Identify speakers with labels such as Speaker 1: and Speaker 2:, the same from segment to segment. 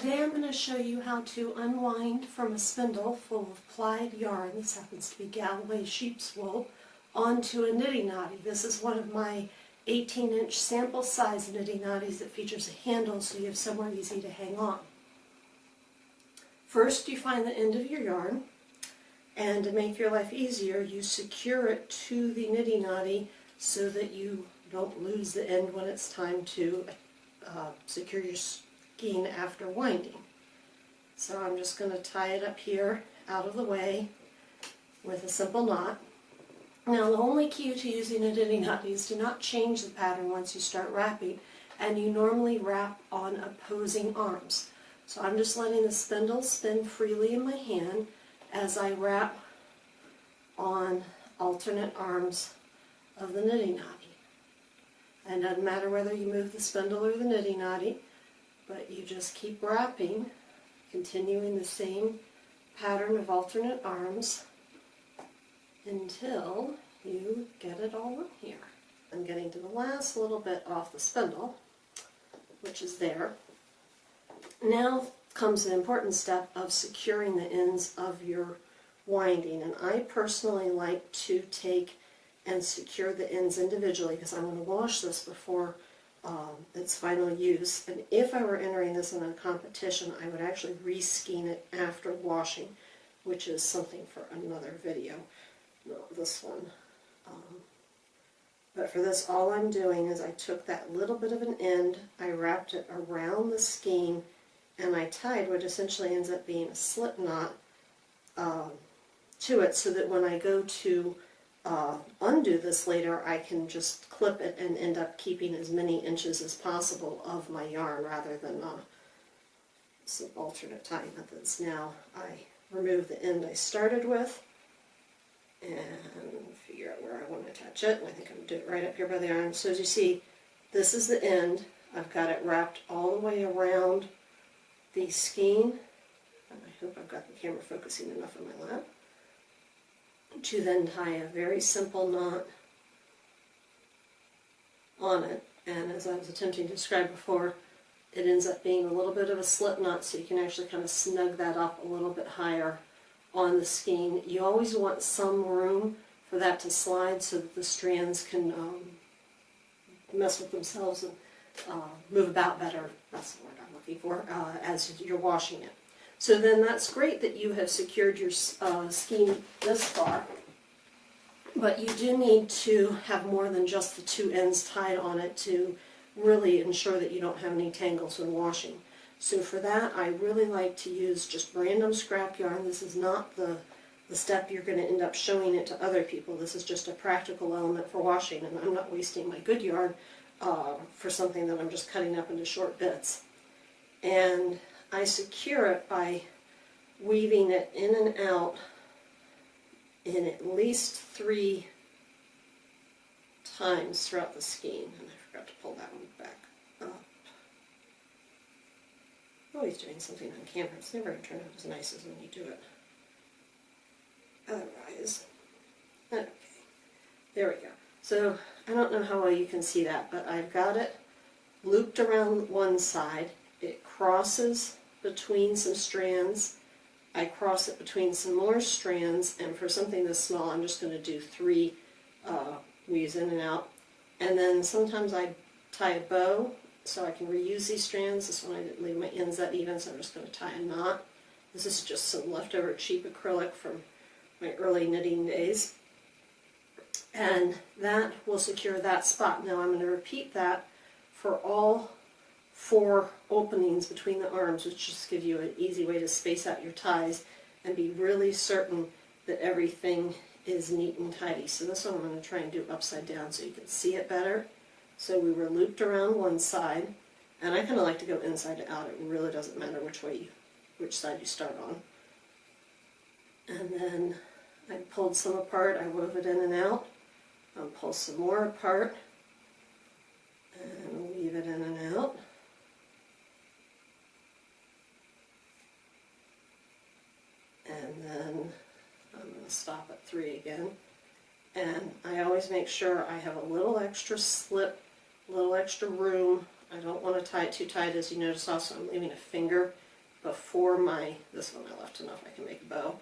Speaker 1: Today I'm going to show you how to unwind from a spindle full of plied yarn, this happens to be Galloway sheep's wool, onto a Niddy-Noddy. This is one of my 18-inch sample size Niddy-Noddies that features a handle so you have somewhere easy to hang on. First you find the end of your yarn, and to make your life easier you secure it to the Niddy-Noddy so that you don't lose the end when it's time to secure your skein after winding. So I'm just going to tie it up here out of the way with a simple knot. Now the only key to using a Niddy-Noddy is to not change the pattern once you start wrapping, and you normally wrap on opposing arms. So I'm just letting the spindle spin freely in my hand as I wrap on alternate arms of the Niddy-Noddy. And it doesn't matter whether you move the spindle or the Niddy-Noddy, but you just keep wrapping, continuing the same pattern of alternate arms until you get it all in here. I'm getting to the last little bit off the spindle, which is there. Now comes the important step of securing the ends of your winding, and I personally like to take and secure the ends individually because I'm going to wash this before its final use. And if I were entering this in a competition, I would actually re-skein it after washing, which is something for another video, not this one. But for this, all I'm doing is I took that little bit of an end, I wrapped it around the skein, and I tied what essentially ends up being a slip knot to it, so that when I go to undo this later, I can just clip it and end up keeping as many inches as possible of my yarn rather than some alternate tying methods. Now I remove the end I started with and figure out where I want to attach it, and I think I'm going to do it right up here by the arm. So as you see, this is the end. I've got it wrapped all the way around the skein, and I hope I've got the camera focusing enough on my lap, to then tie a very simple knot on it. And as I was attempting to describe before, it ends up being a little bit of a slip knot, so you can actually kind of snug that up a little bit higher on the skein. You always want some room for that to slide so that the strands can mess with themselves and move about better. That's the word I'm looking for, as you're washing it. So then that's great that you have secured your skein this far, but you do need to have more than just the two ends tied on it to really ensure that you don't have any tangles when washing. So for that, I really like to use just random scrap yarn. This is not the step you're going to end up showing it to other people. This is just a practical element for washing, and I'm not wasting my good yarn for something that I'm just cutting up into short bits. And I secure it by weaving it in and out in at least 3 times throughout the skein. And I forgot to pull that one back up. Always doing something on camera. It's never going to turn out as nice as when you do it otherwise. Okay, there we go. So I don't know how well you can see that, but I've got it looped around one side. It crosses between some strands. I cross it between some more strands, and for something this small I'm just going to do 3 weaves in and out. And then sometimes I tie a bow so I can reuse these strands. This one I didn't leave my ends that even, so I'm just going to tie a knot. This is just some leftover cheap acrylic from my early knitting days. And that will secure that spot. Now I'm going to repeat that for all 4 openings between the arms, which just give you an easy way to space out your ties and be really certain that everything is neat and tidy. So this one I'm going to try and do upside down so you can see it better. So we were looped around one side, and I kind of like to go inside to out. It really doesn't matter which side you start on. And then I pulled some apart, I wove it in and out, pull some more apart, and weave it in and out. And then I'm going to stop at 3 again. And I always make sure I have a little extra a little extra room. I don't want to tie it too tight, as you notice also I'm leaving a finger before this one I left enough I can make a bow,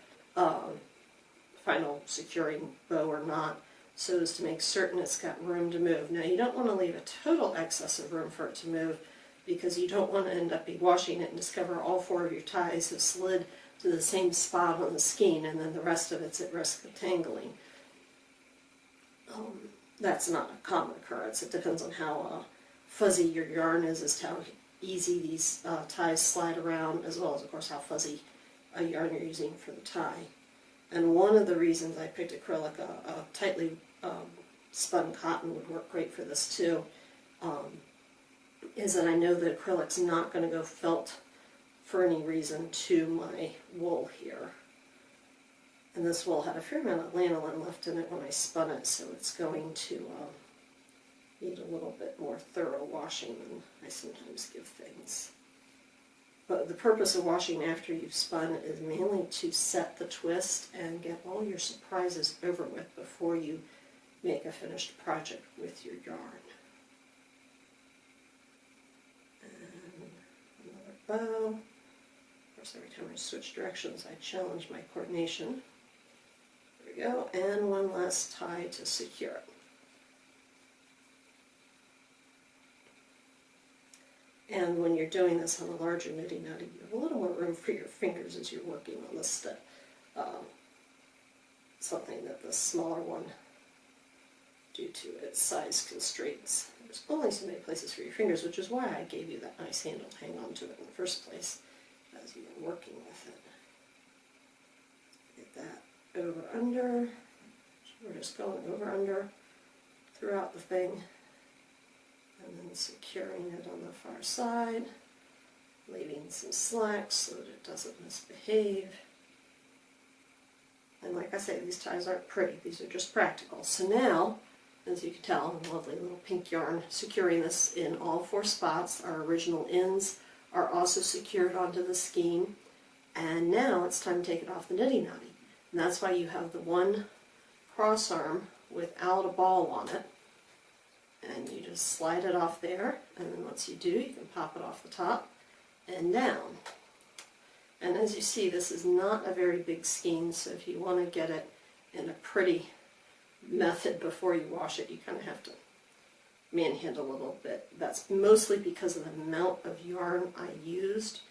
Speaker 1: final securing bow or knot, so as to make certain it's got room to move. Now you don't want to leave a total excess of room for it to move, because you don't want to end up washing it and discover all 4 of your ties have slid to the same spot on the skein, and then the rest of it's at risk of tangling. That's not a common occurrence. It depends on how fuzzy your yarn is as to how easy these ties slide around, as well as, of course, how fuzzy a yarn you're using for the tie. And one of the reasons I picked acrylic, a tightly spun cotton would work great for this too, is that I know that acrylic's not going to go felt for any reason to my wool here. And this wool had a fair amount of lanolin left in it when I spun it, so it's going to need a little bit more thorough washing than I sometimes give things. But the purpose of washing after you've spun is mainly to set the twist and get all your surprises over with before you make a finished project with your yarn. And another bow. Of course, every time I switch directions, I challenge my coordination. There we go, and one last tie to secure it. And when you're doing this on a larger Niddy-Noddy, you have a little more room for your fingers as you're working on this step. Something that the smaller one, due to its size constraints, there's only so many places for your fingers, which is why I gave you that nice handle to hang on to it in the first place as you were working with it. Get that over under. We're just going over under throughout the thing, and then securing it on the far side, leaving some slack so that it doesn't misbehave. And like I say, these ties aren't pretty, these are just practical. So now, as you can tell, lovely little pink yarn securing this in all 4 spots. Our original ends are also secured onto the skein. And now it's time to take it off the Niddy-Noddy. And that's why you have the one cross arm without a ball on it. And you just slide it off there, and then once you do, you can pop it off the top and down. And as you see, this is not a very big skein, so if you want to get it in a pretty method before you wash it, you kind of have to manhandle a little bit. That's mostly because of the amount of yarn I used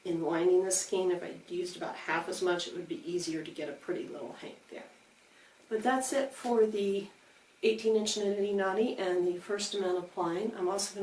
Speaker 1: in winding the skein. If I used about half as much, it would be easier to get a pretty little hank there. But that's it for the 18-inch Niddy-Noddy and the first amount applying. I'm also going to